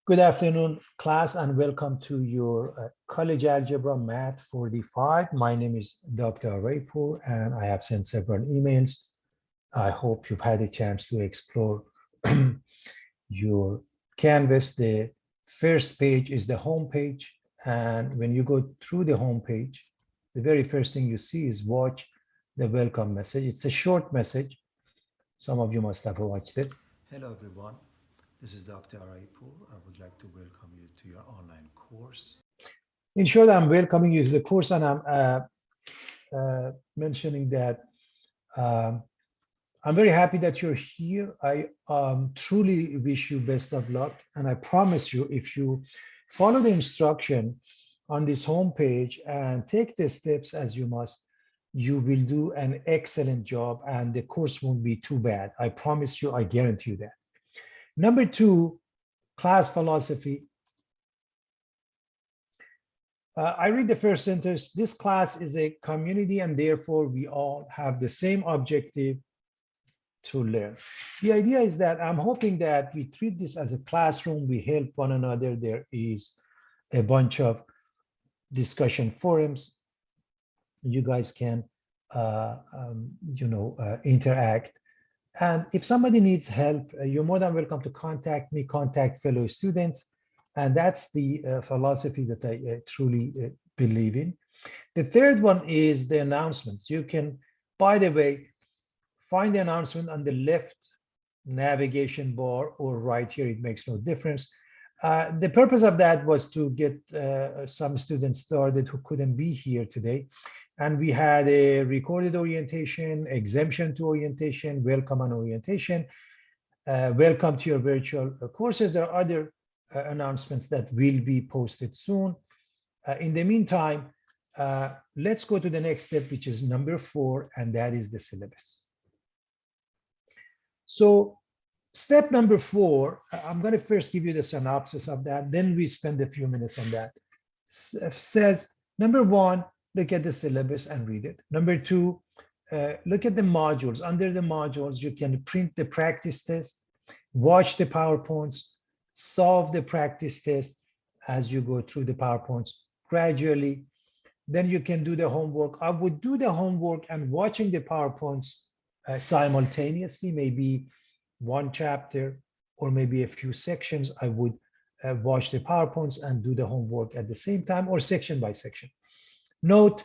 Good afternoon, class, and welcome to your College Algebra Math 45. My name is Dr. Raipur, and I have sent several emails. I hope you've had a chance to explore your Canvas. The first page is the home page, and when you go through the home page, the very first thing you see is watch the welcome message. It's a short message. Some of you must have watched it. Hello everyone, this is Dr. Raipur. I would like to welcome you to your online course. In short, I'm welcoming you to the course, and I'm mentioning that um, I'm very happy that you're here. I truly wish you best of luck, and I promise you, if you follow the instruction on this homepage and take the steps as you must, you will do an excellent job, and the course won't be too bad. I promise you, I guarantee you that. Number two, class philosophy. I read the first sentence. This class is a community, and therefore we all have the same objective to learn. The idea is that I'm hoping that we treat this as a classroom. We help one another. There is a bunch of discussion forums. You guys can, interact. And if somebody needs help, you're more than welcome to contact me, contact fellow students. And that's the philosophy that I truly believe in. The third one is the announcements. You can, by the way, find the announcement on the left navigation bar or right here. It makes no difference. The purpose of that was to get some students started who couldn't be here today. And we had a recorded orientation, exemption to orientation, welcome on orientation, welcome to your virtual courses. There are other announcements that will be posted soon. In the meantime, let's go to the next step, which is number 4, and that is the syllabus. So step number 4, I'm going to first give you the synopsis of that, then we spend a few minutes on that. Says, number 1, look at the syllabus and read it. Number 2, look at the modules. Under the modules, you can print the practice test, watch the PowerPoints, solve the practice test as you go through the PowerPoints gradually. Then you can do the homework. I would do the homework and watching the PowerPoints simultaneously, maybe one chapter or maybe a few sections. I would watch the PowerPoints and do the homework at the same time or section by section. Note,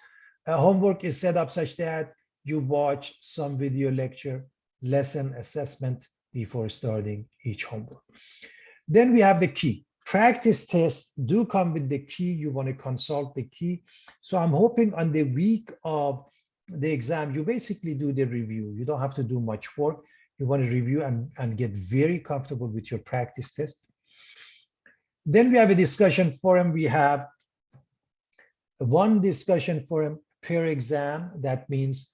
homework is set up such that you watch some video lecture, lesson assessment before starting each homework. Then we have the key. Practice tests do come with the key. You want to consult the key. So I'm hoping on the week of the exam, you basically do the review. You don't have to do much work. You want to review and get very comfortable with your practice test. Then we have a discussion forum. We have one discussion forum per exam. That means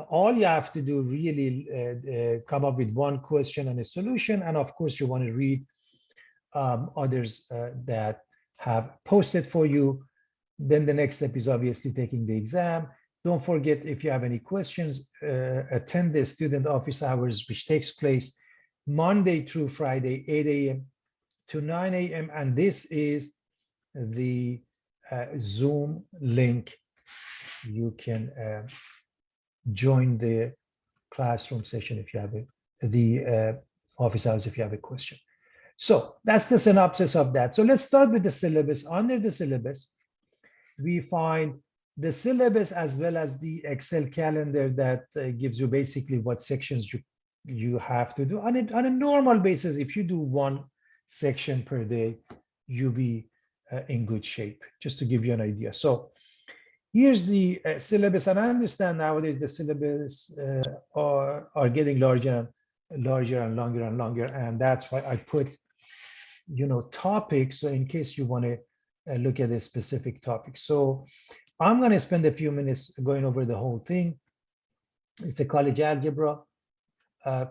all you have to do really come up with one question and a solution. And of course, you want to read others that have posted for you. Then the next step is obviously taking the exam. Don't forget, if you have any questions, attend the student office hours, which takes place Monday through Friday, 8 a.m. to 9 a.m. And this is the Zoom link. You can join the classroom session if you have the office hours if you have a question. So that's the synopsis of that. So let's start with the syllabus. Under the syllabus, we find the syllabus as well as the Excel calendar that gives you basically what sections you have to do. On a normal basis, if you do one section per day, you'll be in good shape, just to give you an idea. So here's the syllabus, and I understand nowadays the syllabus are getting larger and larger and longer and longer, and that's why I put topics, so in case you want to look at a specific topic. So I'm going to spend a few minutes going over the whole thing. It's a college algebra,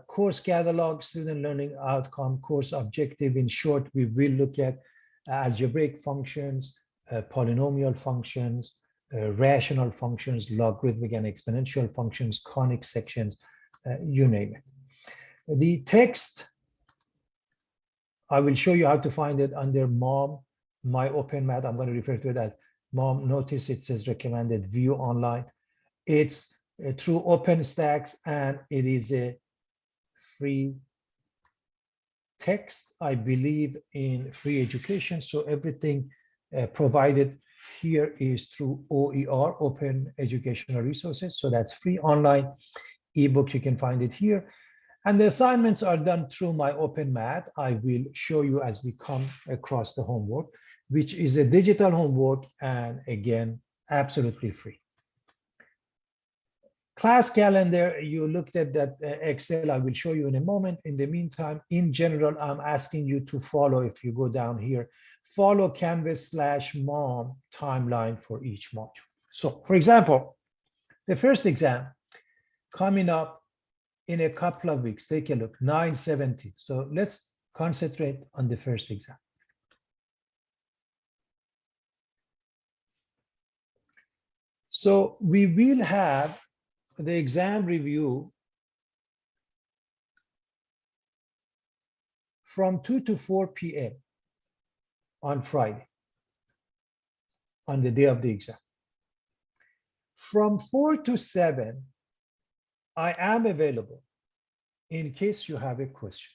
course catalog, student learning outcome, course objective. In short, we will look at algebraic functions, polynomial functions, rational functions, logarithmic and exponential functions, conic sections, you name it. The text I will show you how to find it under mom, my open math. I'm going to refer to it as mom. Notice it says recommended view online. It's through OpenStax and it is a free text, I believe in free education. So everything provided here is through OER, Open Educational Resources. So that's free online ebook. You can find it here. And the assignments are done through my open math. I will show you as we come across the homework, which is a digital homework and again, absolutely free. Class calendar, you looked at that Excel, I will show you in a moment. In the meantime, in general, I'm asking you to follow, if you go down here, follow Canvas/mom timeline for each module. So for example, the first exam coming up in a couple of weeks, take a look, 9/17. So let's concentrate on the first exam. So we will have the exam review from 2 to 4 p.m. on Friday, on the day of the exam. From 4 to 7, I am available in case you have a question.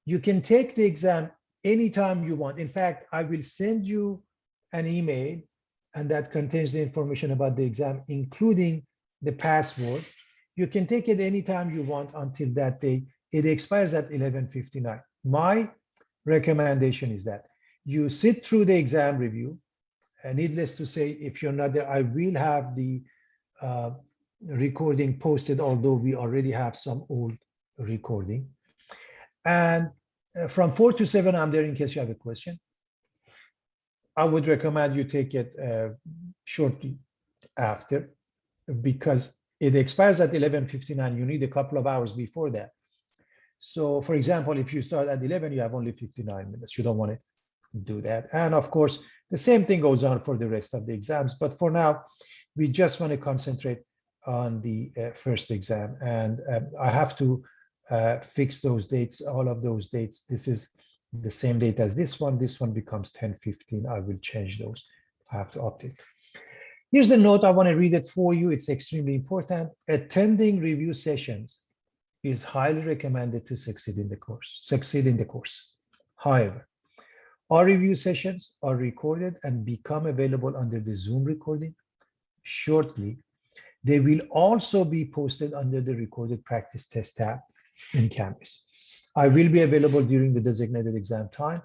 You can take the exam anytime you want. In fact, I will send you an email and that contains the information about the exam, including the password. You can take it anytime you want until that day. It expires at 11:59. My recommendation is that you sit through the exam review. Needless to say, if you're not there, I will have the recording posted, although we already have some old recording. And from 4 to 7, I'm there in case you have a question. I would recommend you take it shortly after, because it expires at 11:59. You need a couple of hours before that. So for example, if you start at 11, you have only 59 minutes. You don't want to do that. And of course, the same thing goes on for the rest of the exams. But for now, we just want to concentrate on the first exam. And I have to fix those dates, all of those dates. This is the same date as this one. This one becomes 10:15. I will change those. I have to update. Here's the note. I want to read it for you. It's extremely important. Attending review sessions is highly recommended to succeed in the course. However, our review sessions are recorded and become available under the Zoom recording shortly. They will also be posted under the recorded practice test tab in Canvas. I will be available during the designated exam time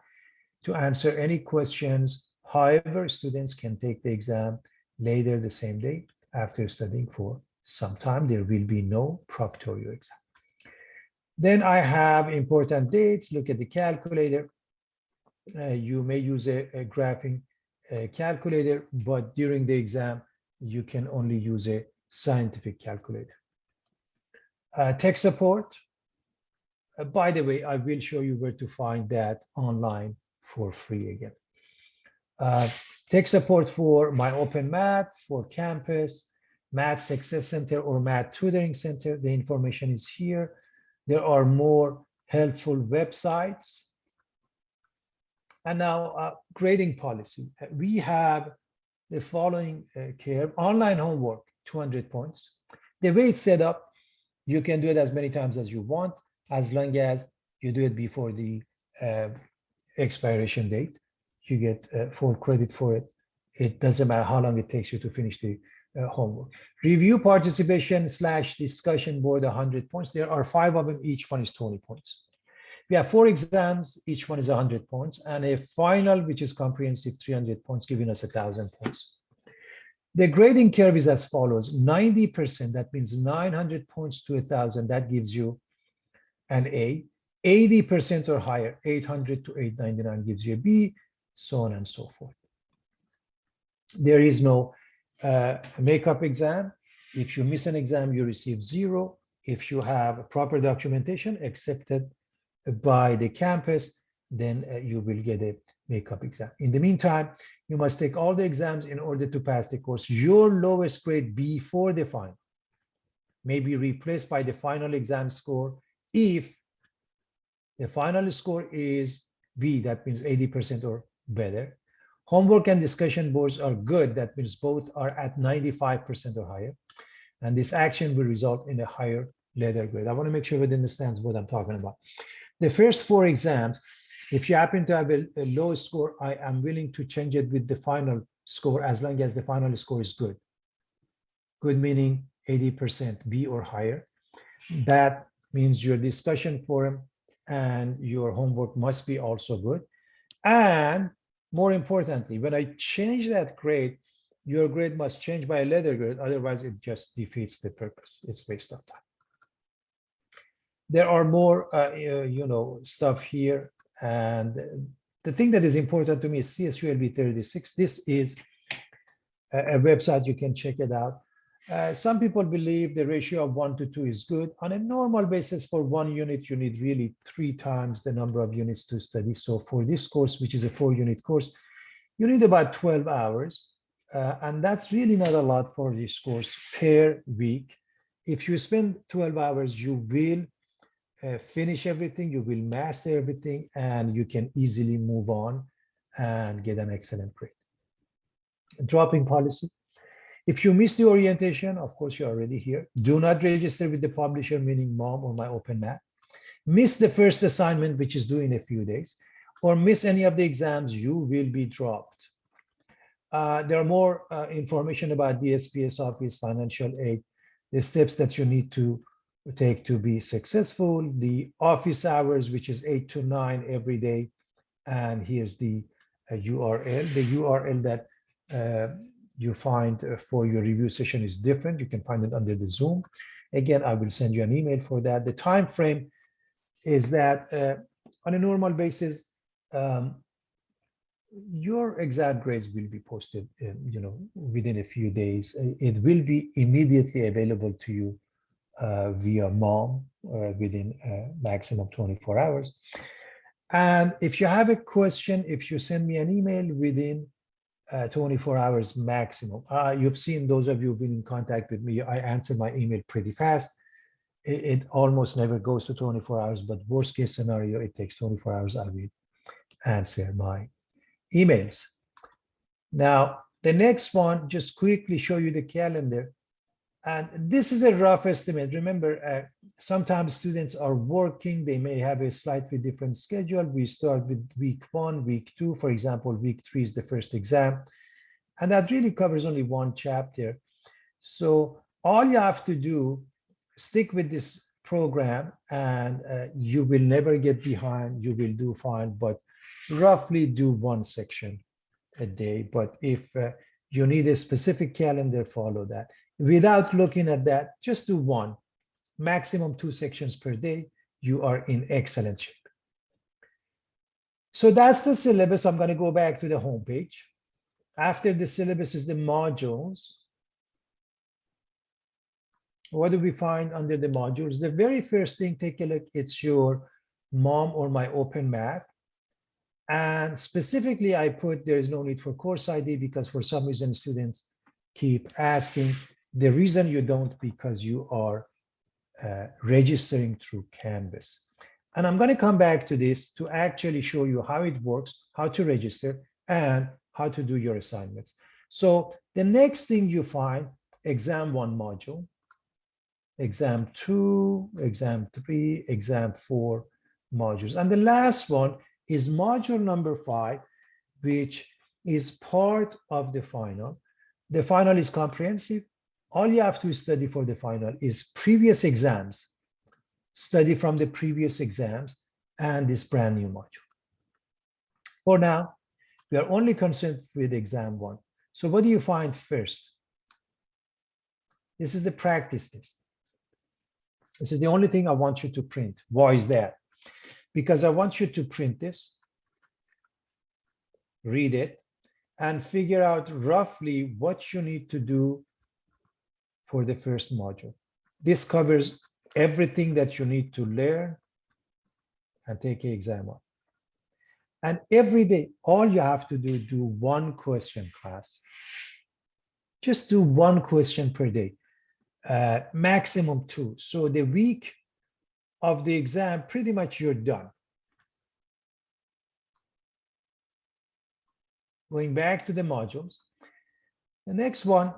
to answer any questions. However, students can take the exam later the same day after studying for some time. There will be no proctorio exam. Then I have important dates. Look at the calculator. You may use a graphing calculator, but during the exam, you can only use a scientific calculator. Tech support. By the way, I will show you where to find that online for free again. Tech support for my open math, for campus, Math Success Center or Math Tutoring Center. The information is here. There are more helpful websites. And now grading policy. We have the following curve. Online homework, 200 points. The way it's set up, you can do it as many times as you want, as long as you do it before the expiration date. You get full credit for it. It doesn't matter how long it takes you to finish the homework. Review participation / discussion board, 100 points. There are 5 of them. Each one is 20 points. We have 4 exams. Each one is 100 points. And a final, which is comprehensive, 300 points, giving us 1,000 points. The grading curve is as follows. 90%, that means 900 points to 1,000. That gives you an A. 80% or higher, 800 to 899 gives you a B, so on and so forth. There is no makeup exam. If you miss an exam, you receive 0. If you have proper documentation accepted by the campus, then you will get a makeup exam. In the meantime, you must take all the exams in order to pass the course. Your lowest grade before the final may be replaced by the final exam score if The final score is B, that means 80% or better. Homework and discussion boards are good, that means both are at 95% or higher. And this action will result in a higher letter grade. I want to make sure everyone understands what I'm talking about. The first four exams, if you happen to have a low score, I am willing to change it with the final score as long as the final score is good. Good meaning 80% B or higher. That means your discussion forum and your homework must be also good. And more importantly, when I change that grade, your grade must change by a letter grade, otherwise it just defeats the purpose. It's waste of time. There are more, stuff here. And the thing that is important to me is CSULB 36. This is a website, you can check it out. Some people believe the ratio of 1 to 2 is good. On a normal basis for one unit, you need really 3 times the number of units to study. So for this course, which is a 4-unit course, you need about 12 hours. And that's really not a lot for this course per week. If you spend 12 hours, you will finish everything, you will master everything, and you can easily move on and get an excellent grade. Dropping policy. If you miss the orientation, of course, you're already here. Do not register with the publisher, meaning mom or my open math. Miss the first assignment, which is due in a few days, or miss any of the exams, you will be dropped. There are more information about DSPS Office, financial aid, the steps that you need to take to be successful, the office hours, which is 8 to 9 every day. And here's the URL. The URL that you find for your review session is different. You can find it under the Zoom. Again, I will send you an email for that. The time frame is that on a normal basis, your exam grades will be posted, within a few days. It will be immediately available to you via mom within maximum 24 hours. And if you have a question, if you send me an email within 24 hours maximum. You've seen, those of you who've been in contact with me, I answer my email pretty fast. It almost never goes to 24 hours, but worst case scenario, it takes 24 hours. I will answer my emails. Now, the next one, just quickly show you the calendar. And this is a rough estimate. Remember, sometimes students are working. They may have a slightly different schedule. We start with week 1, week 2. For example, week 3 is the first exam. And that really covers only one chapter. So all you have to do, stick with this program, and you will never get behind. You will do fine, but roughly do one section a day. But if you need a specific calendar, follow that. Without looking at that, just do one, maximum 2 sections per day. You are in excellent shape. So that's the syllabus. I'm going to go back to the home page. After the syllabus is the modules. What do we find under the modules? The very first thing, take a look, it's your mom or my open math. And specifically, I put there is no need for course ID because for some reason students keep asking. The reason you don't, because you are registering through Canvas. And I'm going to come back to this to actually show you how it works, how to register, and how to do your assignments. So the next thing you find, exam 1 module, exam 2, exam 3, exam 4 modules. And the last one is module number 5, which is part of the final. The final is comprehensive. All you have to study for the final is previous exams, study from the previous exams, and this brand new module. For now, we are only concerned with exam 1. So what do you find first? This is the practice test. This is the only thing I want you to print. Why is that? Because I want you to print this, read it, and figure out roughly what you need to do for the first module. This covers everything that you need to learn and take an exam on. And every day, all you have to do one question, class. Just do one question per day, maximum 2. So the week of the exam, pretty much you're done. going back to the modules. The next one,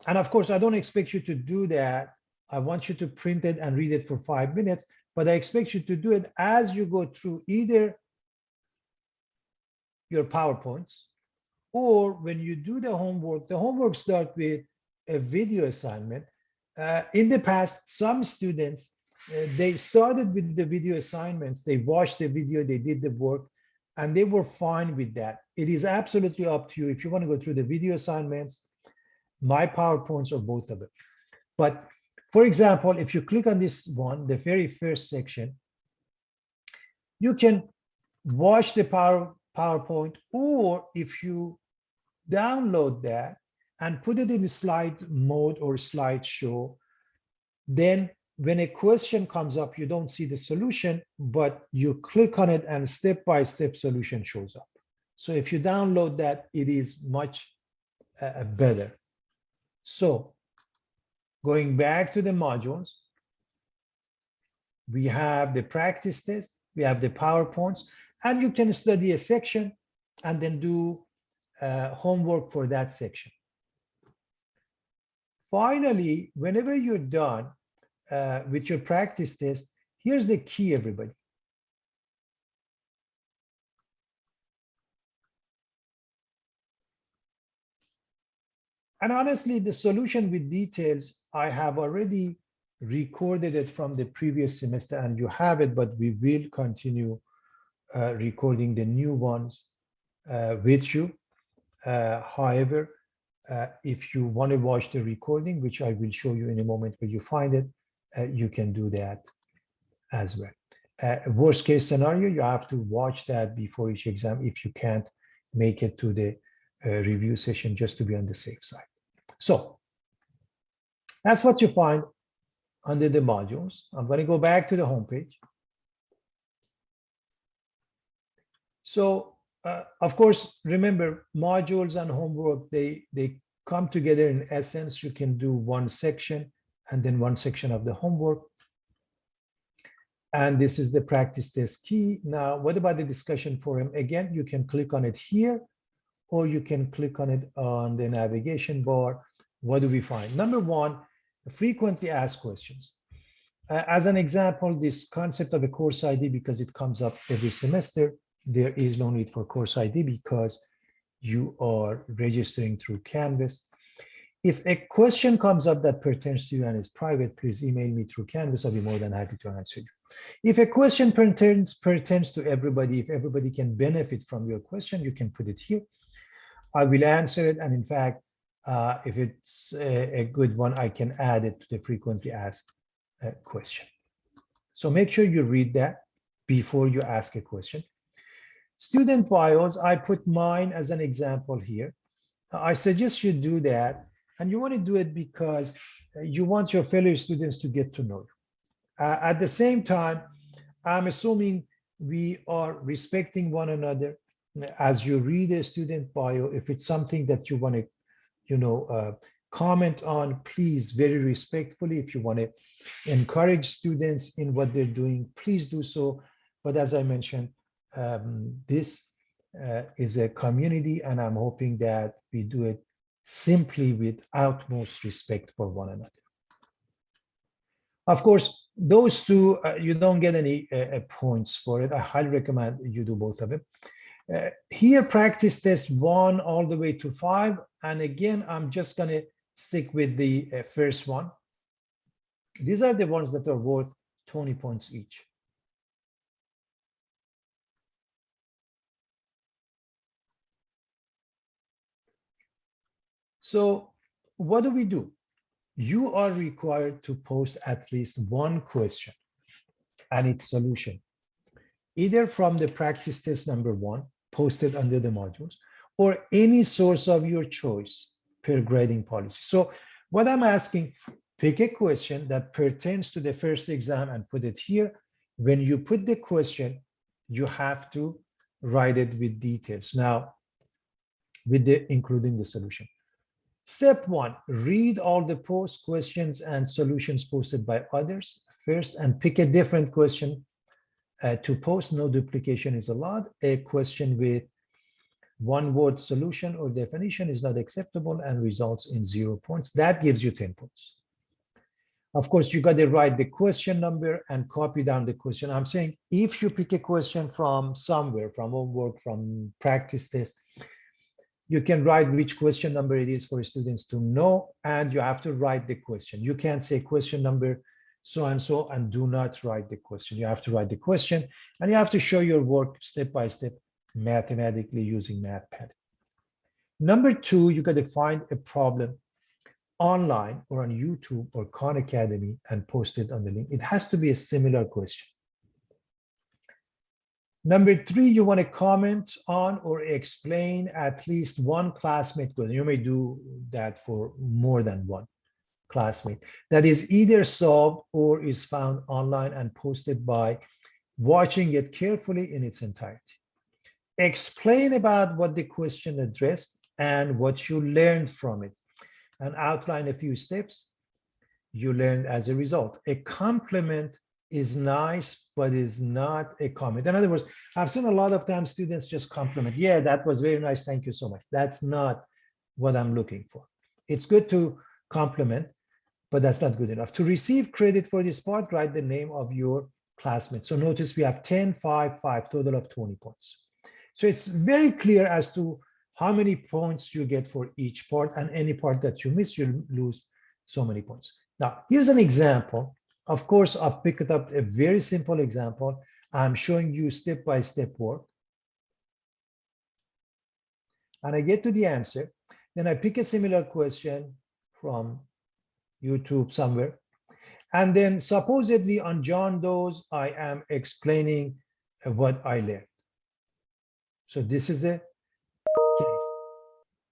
and of course, I don't expect you to do that. I want you to print it and read it for 5 minutes, but I expect you to do it as you go through either your PowerPoints or when you do the homework starts with a video assignment. In the past, some students, they started with the video assignments, they watched the video, they did the work, and they were fine with that. It is absolutely up to you if you want to go through the video assignments, my PowerPoints, or both of them. But for example, if you click on this one, the very first section, you can watch the PowerPoint, or if you download that and put it in slide mode or slideshow, then when a question comes up, you don't see the solution, but you click on it and step-by-step solution shows up. So if you download that, it is much better. So going back to the modules, we have the practice test, we have the PowerPoints, and you can study a section and then do homework for that section. Finally, whenever you're done with your practice test, here's the key, everybody. And honestly, the solution with details, I have already recorded it from the previous semester and you have it, but we will continue recording the new ones with you. However, if you want to watch the recording, which I will show you in a moment where you find it, you can do that as well. Worst case scenario, you have to watch that before each exam if you can't make it to the review session, just to be on the safe side. So that's what you find under the modules. I'm going to go back to the homepage. So of course, remember, modules and homework, they come together in essence. You can do one section and then one section of the homework. And this is the practice test key. Now, what about the discussion forum? Again, you can click on it here, or you can click on it on the navigation bar. What do we find? Number one, frequently asked questions. As an example, this concept of a course ID, because it comes up every semester, there is no need for course ID because you are registering through Canvas. If a question comes up that pertains to you and is private, please email me through Canvas. I'll be more than happy to answer you. If a question pertains to everybody, if everybody can benefit from your question, you can put it here. I will answer it. And in fact, if it's a good one, I can add it to the frequently asked question. So make sure you read that before you ask a question. Student bios, I put mine as an example here. I suggest you do that. And you want to do it because you want your fellow students to get to know you. At the same time, I'm assuming we are respecting one another. As you read a student bio, if it's something that you want to, comment on, please, very respectfully. If you want to encourage students in what they're doing, please do so. But as I mentioned, this is a community, and I'm hoping that we do it simply with utmost respect for one another. Of course, those two, you don't get any points for it. I highly recommend you do both of them. Here, practice test 1 all the way to 5. And again, I'm just going to stick with the first one. These are the ones that are worth 20 points each. So what do? You are required to post at least one question and its solution, either from the practice test number 1 posted under the modules, or any source of your choice per grading policy. So what I'm asking, pick a question that pertains to the first exam and put it here. When you put the question, you have to write it with details. Now, including the solution. Step 1, read all the posts, questions, and solutions posted by others first, and pick a different question to post. No duplication is allowed. A question with One-word solution or definition is not acceptable and results in 0 points. That gives you 10 points. Of course, you got to write the question number and copy down the question. I'm saying if you pick a question from somewhere, from homework, from practice test, you can write which question number it is for students to know, and you have to write the question. You can't say question number so and so and do not write the question. You have to write the question, and you have to show your work step by step mathematically using MathPad. Number two, you got to find a problem online or on YouTube or Khan Academy and post it on the link. It has to be a similar question. Number three, you want to comment on or explain at least one classmate question. You may do that for more than one classmate that is either solved or is found online and posted by watching it carefully in its entirety. Explain about what the question addressed and what you learned from it, and outline a few steps you learned as a result. A compliment is nice, but is not a comment. In other words, I've seen a lot of times students just compliment. Yeah, that was very nice. Thank you so much. That's not what I'm looking for. It's good to compliment, but that's not good enough. To receive credit for this part, write the name of your classmate. So notice we have 10, 5, 5, total of 20 points. So it's very clear as to how many points you get for each part, and any part that you miss, you lose so many points. Now, here's an example. Of course, I've picked up a very simple example. I'm showing you step-by-step work. And I get to the answer. Then I pick a similar question from YouTube somewhere. And then supposedly on John Doe's, I am explaining what I learned. So this is a case.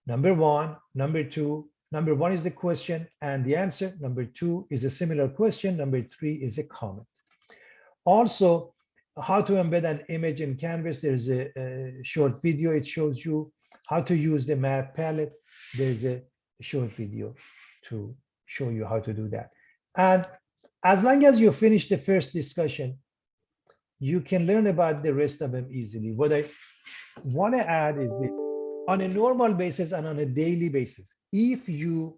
Number one, number two. Number one is the question and the answer. Number two is a similar question. Number three is a comment. Also, how to embed an image in Canvas. There's a short video. It shows you how to use the math palette. There's a short video to show you how to do that. And as long as you finish the first discussion, you can learn about the rest of them easily. What I want to add is this. On a normal basis and on a daily basis, if you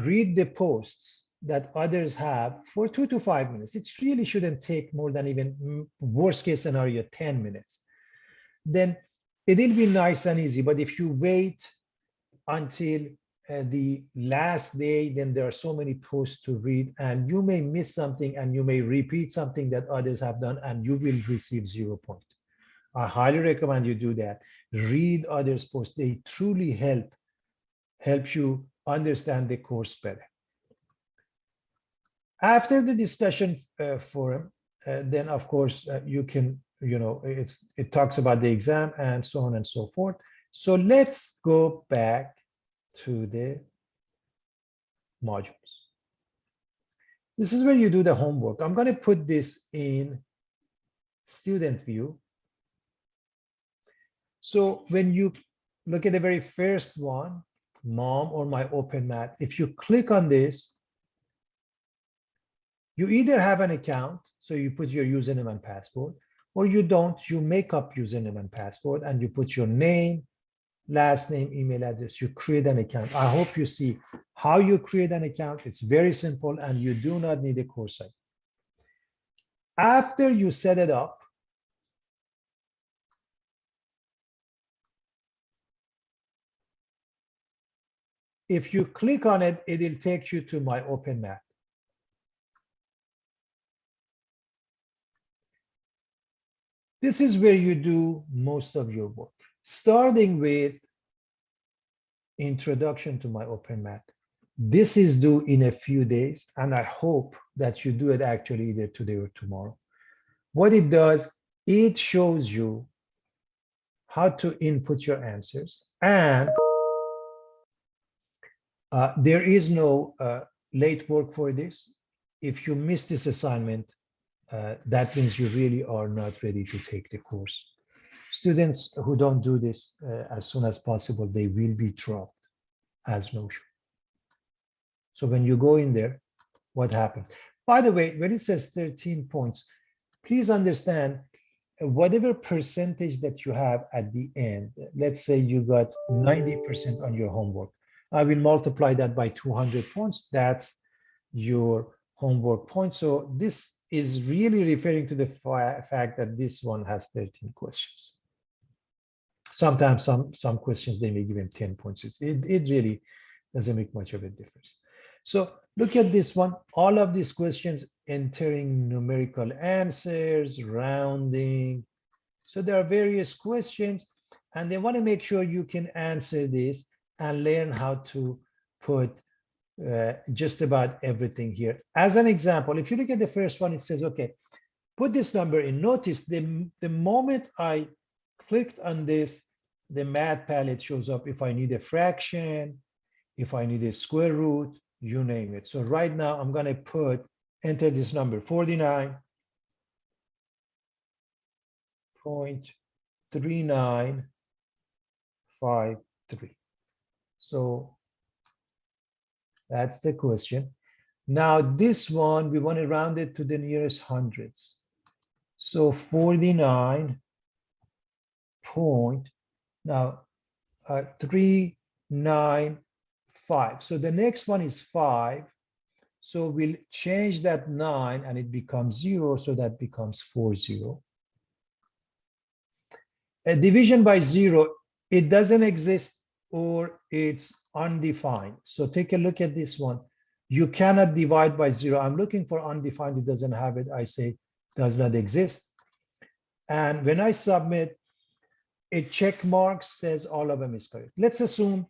read the posts that others have for 2 to 5 minutes, it really shouldn't take more than, even worst case scenario, 10 minutes. Then it'll be nice and easy. But if you wait until the last day, then there are so many posts to read, and you may miss something, and you may repeat something that others have done, and you will receive 0 points. I highly recommend you do that. Read others' posts. They truly help you understand the course better. After the discussion forum, then of course you can, it talks about the exam and so on and so forth. So let's go back to the modules. This is where you do the homework. I'm going to put this in student view. So when you look at the very first one, Mom or My Open Math, if you click on this, you either have an account, so you put your username and password, or you don't, you make up username and password, and you put your name, last name, email address, you create an account. I hope you see how you create an account. It's very simple, and you do not need a course site. After you set it up, if you click on it, it'll take you to My Open Math. This is where you do most of your work, starting with Introduction to My Open Math. This is due in a few days, and I hope that you do it actually either today or tomorrow. What it does, it shows you how to input your answers, and there is no late work for this. If you miss this assignment, that means you really are not ready to take the course. Students who don't do this as soon as possible, they will be dropped as no-show. So when you go in there, what happens? By the way, when it says 13 points, please understand whatever percentage that you have at the end, let's say you got 90% on your homework, I will multiply that by 200 points. That's your homework points. So this is really referring to the fact that this one has 13 questions. Sometimes some questions, they may give him 10 points. It really doesn't make much of a difference. So look at this one, all of these questions entering numerical answers, rounding. So there are various questions, and they want to make sure you can answer this and learn how to put just about everything here. As an example, if you look at the first one, it says, okay, put this number in. Notice the moment I clicked on this, the math palette shows up if I need a fraction, if I need a square root, you name it. So right now I'm going to enter this number, 49.3953. So that's the question. Now this one, we want to round it to the nearest hundreds. So 49 point, now 395. So the next one is 5. So we'll change that 9 and it becomes 0. So that becomes 40. A division by 0, it doesn't exist or it's undefined. So take a look at this one. You cannot divide by 0. I'm looking for undefined. It doesn't have it. I say does not exist. And when I submit, it check marks says all of them is correct. Let's assume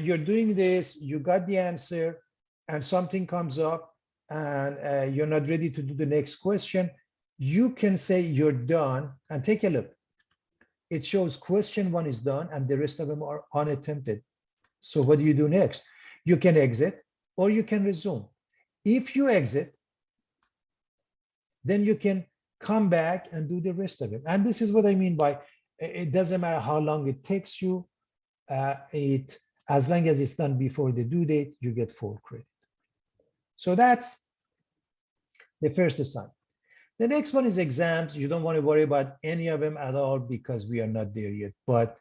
you're doing this, you got the answer, and something comes up and you're not ready to do the next question. You can say you're done and take a look. It shows question 1 is done and the rest of them are unattempted. So what do you do next? You can exit or you can resume. If you exit, then you can come back and do the rest of it. And this is what I mean by it doesn't matter how long it takes you. As long as it's done before the due date, you get full credit. So that's the first assignment. The next one is exams. You don't want to worry about any of them at all because we are not there yet. But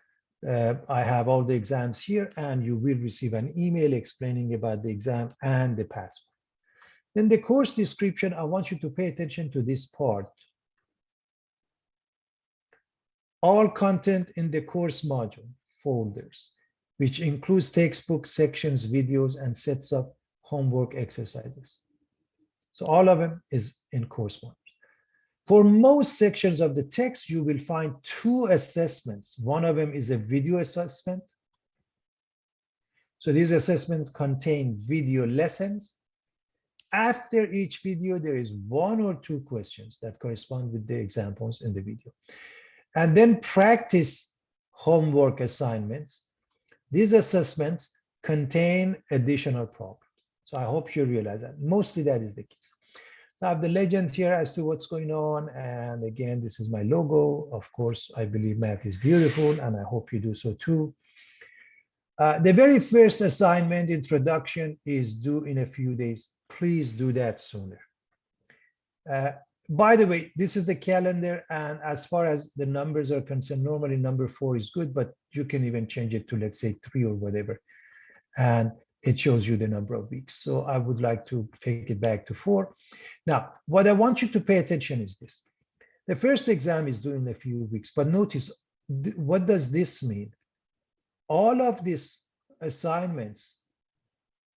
I have all the exams here and you will receive an email explaining about the exam and the password. Then the course description, I want you to pay attention to this part. All content in the course module folders, which includes textbook sections, videos, and sets of homework exercises. So all of them is in course modules. For most sections of the text, you will find 2 assessments. One of them is a video assessment. So these assessments contain video lessons. After each video, there is 1 or 2 questions that correspond with the examples in the video. And then practice homework assignments. These assessments contain additional problems. So I hope you realize that. Mostly that is the case. I have the legend here as to what's going on. And again, this is my logo. Of course, I believe math is beautiful, and I hope you do so too. The very first assignment, introduction, is due in a few days. Please do that sooner. By the way, this is the calendar, and as far as the numbers are concerned, normally number 4 is good, but you can even change it to, let's say, 3 or whatever. And it shows you the number of weeks. So I would like to take it back to 4. Now, what I want you to pay attention is this. The first exam is due in a few weeks, but notice, what does this mean? All of these assignments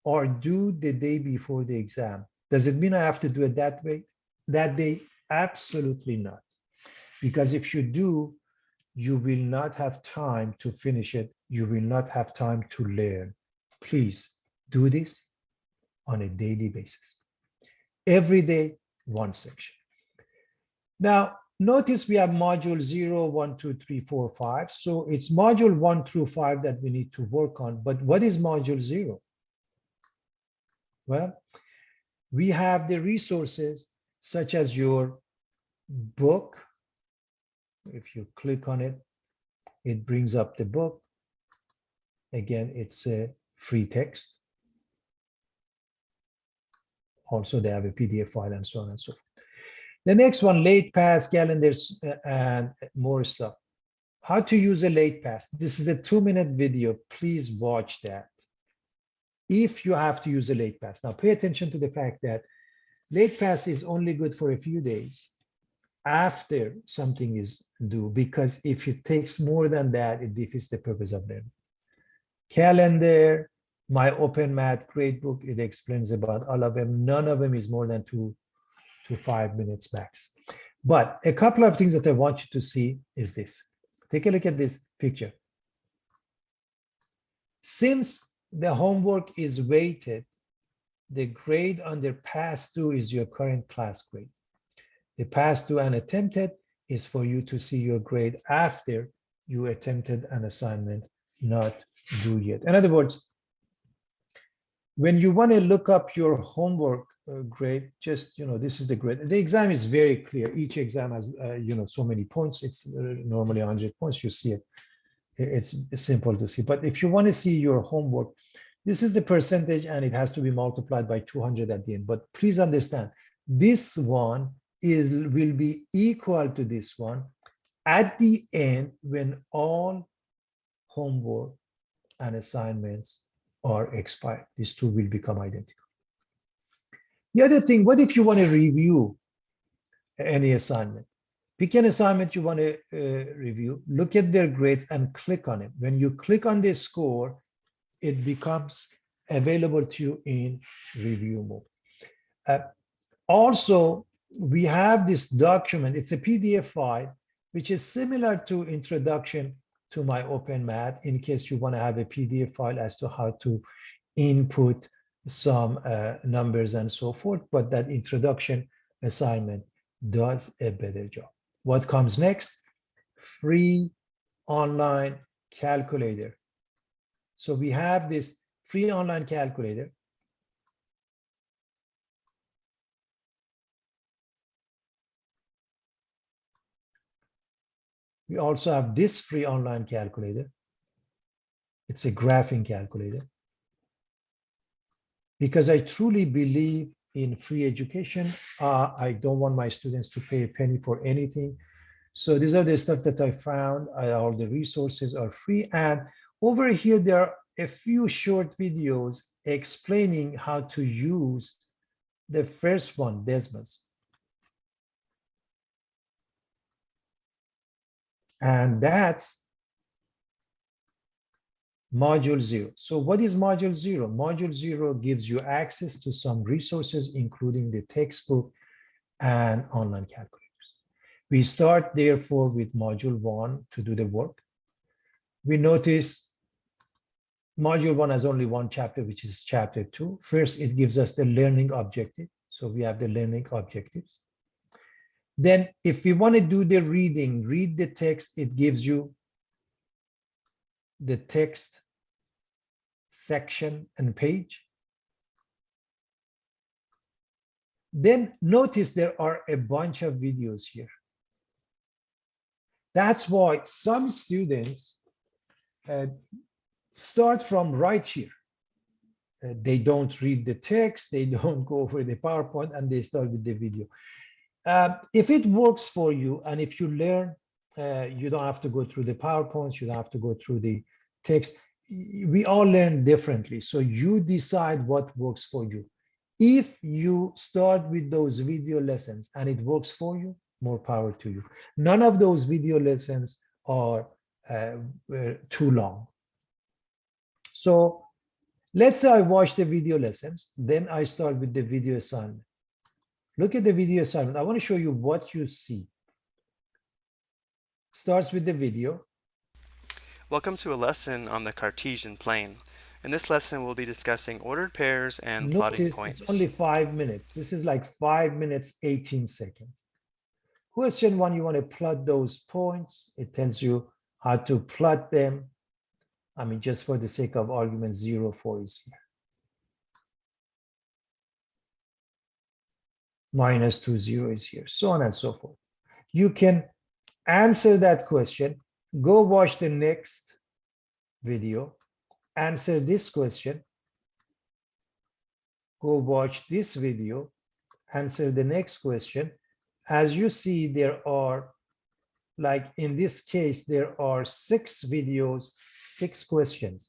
are due the day before the exam. Does it mean I have to do it that way? That day? Absolutely not. Because if you do, you will not have time to finish it. You will not have time to learn. Please do this on a daily basis. Every day, 1 section. Now, notice we have module 0, 1, 2, 3, 4, 5. So it's module 1 through 5 that we need to work on. But what is module 0? Well, we have the resources such as your book. If you click on it, it brings up the book. Again, it's a free text. Also, they have a PDF file and so on and so forth. The next one, late pass calendars and more stuff. How to use a late pass. This is a 2-minute video. Please watch that. If you have to use a late pass. Now pay attention to the fact that late pass is only good for a few days after something is due, because if it takes more than that, it defeats the purpose of learning. Calendar, my open math gradebook, it explains about all of them. None of them is more than 2 to 5 minutes max. But a couple of things that I want you to see is this. Take a look at this picture. Since the homework is weighted, the grade under pass through is your current class grade. The pass through and attempted is for you to see your grade after you attempted an assignment, not due yet. In other words, when you want to look up your homework grade, just, this is the grade. The exam is very clear. Each exam has, so many points. It's normally 100 points. You see it. It's simple to see. But if you want to see your homework, this is the percentage, and it has to be multiplied by 200 at the end. But please understand, this one will be equal to this one at the end when all homework and assignments are expired. These two will become identical. The other thing, what if you want to review any assignment? Pick an assignment you want to review, look at their grades and click on it. When you click on the score, it becomes available to you in review mode. Also, we have this document. It's a PDF file, which is similar to Introduction to My Open Math, in case you want to have a PDF file as to how to input some numbers and so forth. But that introduction assignment does a better job. What comes next? Free online calculator. So we have this free online calculator. We also have this free online calculator. It's a graphing calculator. Because I truly believe in free education, I don't want my students to pay a penny for anything. So these are the stuff that I found. All the resources are free. And over here, there are a few short videos explaining how to use the first one, Desmos. And that's Module 0. So what is Module 0? Module 0 gives you access to some resources, including the textbook and online calculators. We start, therefore, with Module 1 to do the work. We notice Module 1 has only one chapter, which is Chapter 2. First, it gives us the learning objective. So we have the learning objectives. Then, if we want to do the reading, read the text, it gives you the text section and page. Then notice there are a bunch of videos here. That's why some students start from right here. They don't read the text, they don't go over the PowerPoint, and they start with the video. If it works for you, and if you learn, you don't have to go through the PowerPoints, you don't have to go through the text. We all learn differently, so you decide what works for you. If you start with those video lessons and it works for you, more power to you. None of those video lessons are too long. So let's say I watch the video lessons, then I start with the video assignment. Look at the video assignment. I want to show you what you see. Starts with the video. Welcome to a lesson on the Cartesian plane. In this lesson, we'll be discussing ordered pairs and plotting Notice points. it's only 5 minutes. This is like 5 minutes, 18 seconds. Question 1, you want to plot those points. It tells you how to plot them. I mean, just for the sake of argument, 0, 4 is here. -2, 0 is here, so on and so forth. You can answer that question, go watch the next video, answer this question, go watch this video, answer the next question, As you see, there are, like in this case, there are 6 videos, 6 questions.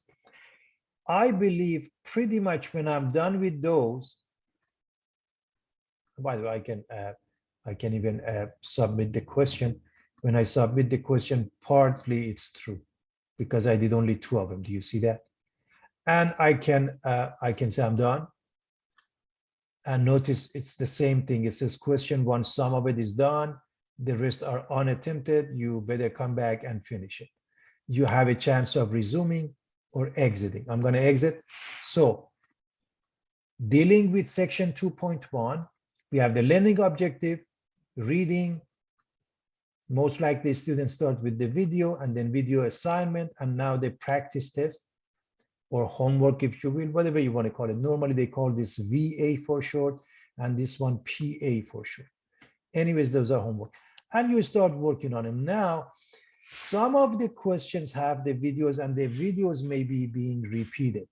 I believe pretty much when I'm done with those, by the way, I can even submit the question. When I submit the question, partly it's true because I did only 2 of them. Do you see that? And I can say I'm done. And notice it's the same thing. It says question 1, some of it is done. The rest are unattempted. You better come back and finish it. You have a chance of resuming or exiting. I'm going to exit. So dealing with section 2.1, we have the learning objective, reading. Most likely students start with the video and then video assignment, and now the practice test or homework, if you will, whatever you want to call it. Normally they call this VA for short, and this one PA for short. Anyways, those are homework. And you start working on them. Now, some of the questions have the videos, and the videos may be being repeated.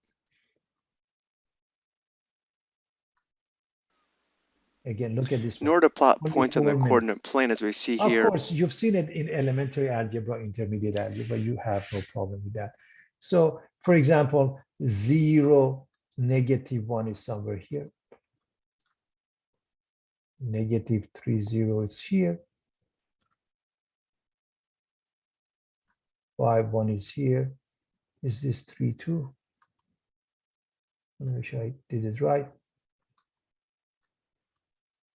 Again, look at this In one. order to plot Only points on the 4 coordinate minutes. plane as we see Of here, course, you've seen it in elementary algebra, intermediate algebra. You have no problem with that. So, for example, 0, -1 is somewhere here. -3, 0 is here. 5, 1 is here. Is this 3, 2? Make sure I did it right.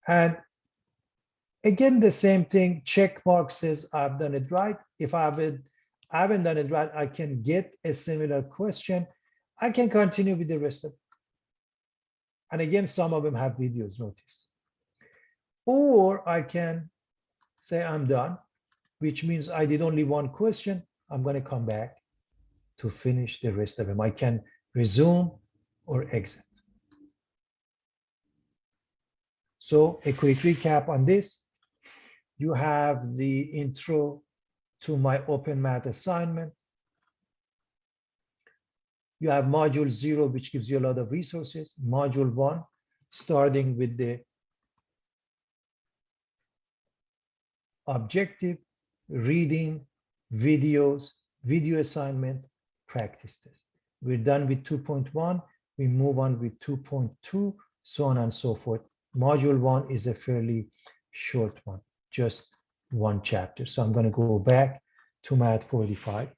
And again, the same thing, check mark says I've done it right. If I haven't done it right, I can get a similar question. I can continue with the rest of it. And again, some of them have videos, notice. Or I can say I'm done, which means I did only 1 question. I'm going to come back to finish the rest of them. I can resume or exit. So a quick recap on this. You have the intro to my open math assignment. You have module 0, which gives you a lot of resources. Module 1, starting with the objective, reading, videos, video assignment, practice test. We're done with 2.1. We move on with 2.2, so on and so forth. Module 1 is a fairly short one, just 1 chapter. So I'm going to go back to Math 45,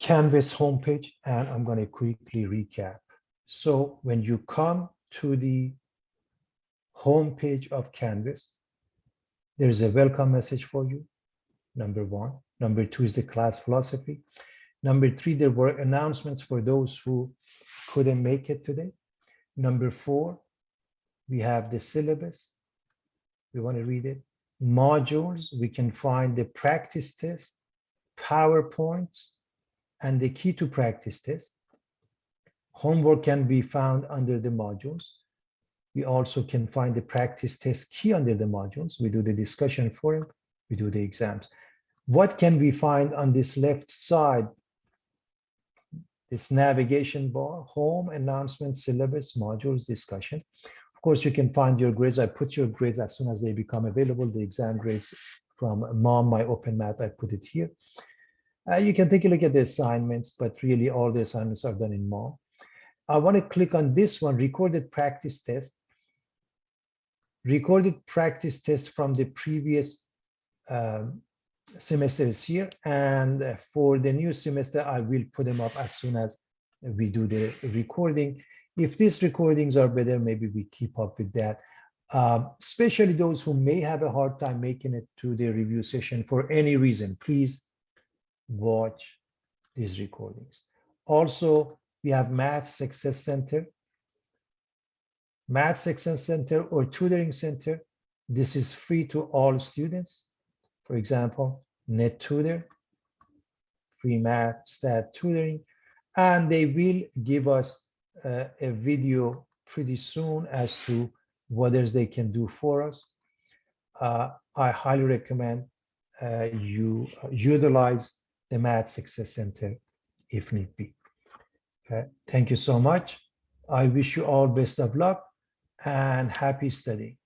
Canvas homepage, and I'm going to quickly recap. So when you come to the homepage of Canvas, there is a welcome message for you, number 1. Number 2 is the class philosophy. Number 3, there were announcements for those who couldn't make it today. Number 4, we have the syllabus. We want to read it. Modules, we can find the practice test, PowerPoints, and the key to practice test. Homework can be found under the modules. We also can find the practice test key under the modules. We do the discussion forum, we do the exams. What can we find on this left side? This navigation bar, home, announcement, syllabus, modules, discussion. Of course, you can find your grades. I put your grades as soon as they become available. The exam grades from Mom, my open math, I put it here. You can take a look at the assignments, but really all the assignments are done in Mom. I want to click on this one, recorded practice test. Recorded practice test from the previous semester is here. And for the new semester, I will put them up as soon as we do the recording. If these recordings are better, maybe we keep up with that. Especially those who may have a hard time making it to the review session for any reason, please watch these recordings. Also, we have Math Success Center. Math Success Center or Tutoring Center. This is free to all students. For example, NetTutor, free math, stat tutoring, and they will give us a video pretty soon as to what else they can do for us. I highly recommend you utilize the Math Success Center if need be. Thank you so much. I wish you all best of luck and happy studying.